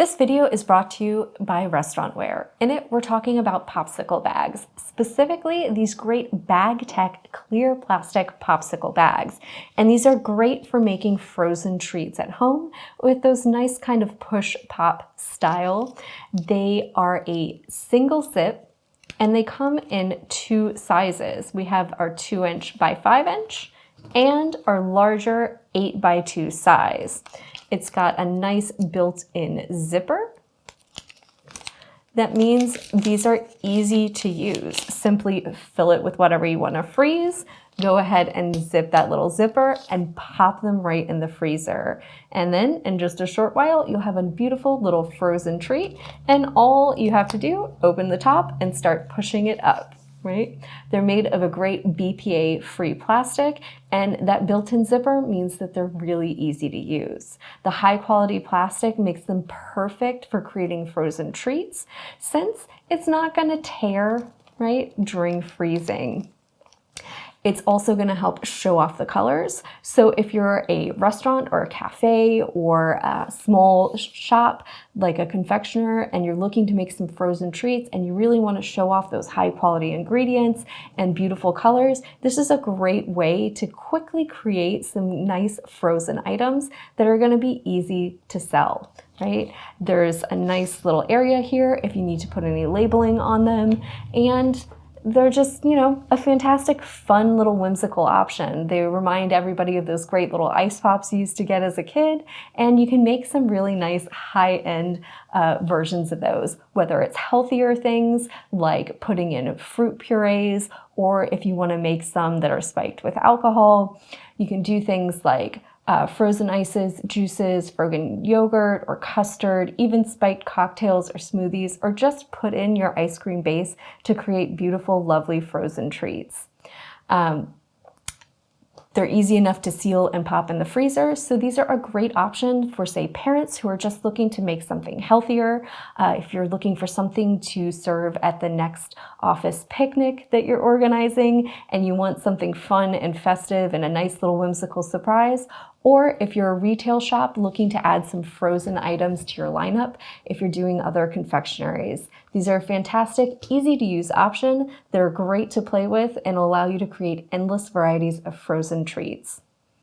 This video is brought to you by Restaurantware. In it, we're talking about popsicle bags, specifically these great bag tech clear plastic popsicle bags. And these are great for making frozen treats at home with those nice kind of push pop style. They are a single sip and they come in two sizes. We have our 2" by 5" and our larger 8x2 size. It's got a nice built-in zipper. That means these are easy to use. Simply fill it with whatever you want to freeze, go ahead and zip that little zipper and pop them right in the freezer. And then in just a short while, you'll have a beautiful little frozen treat. And all you have to do, open the top and start pushing it up. Right? They're made of a great BPA-free plastic, and that built-in zipper means that they're really easy to use. The high-quality plastic makes them perfect for creating frozen treats, since it's not going to tear, right, during freezing. It's also going to help show off the colors. So if you're a restaurant or a cafe or a small shop like a confectioner and you're looking to make some frozen treats and you really want to show off those high quality ingredients and beautiful colors, this is a great way to quickly create some nice frozen items that are going to be easy to sell. Right? There's a nice little area here if you need to put any labeling on them, and they're just, you know, a fantastic, fun little whimsical option. They remind everybody of those great little ice pops you used to get as a kid, and you can make some really nice high-end versions of those, whether it's healthier things like putting in fruit purees, or if you want to make some that are spiked with alcohol, you can do things like frozen ices, juices, frozen yogurt or custard, even spiked cocktails or smoothies, or just put in your ice cream base to create beautiful, lovely frozen treats. They're easy enough to seal and pop in the freezer, so these are a great option for, say, parents who are just looking to make something healthier. If you're looking for something to serve at the next office picnic that you're organizing and you want something fun and festive and a nice little whimsical surprise, or if you're a retail shop looking to add some frozen items to your lineup, if you're doing other confectionaries. These are a fantastic, easy to use option. They're great to play with and allow you to create endless varieties of frozen treats.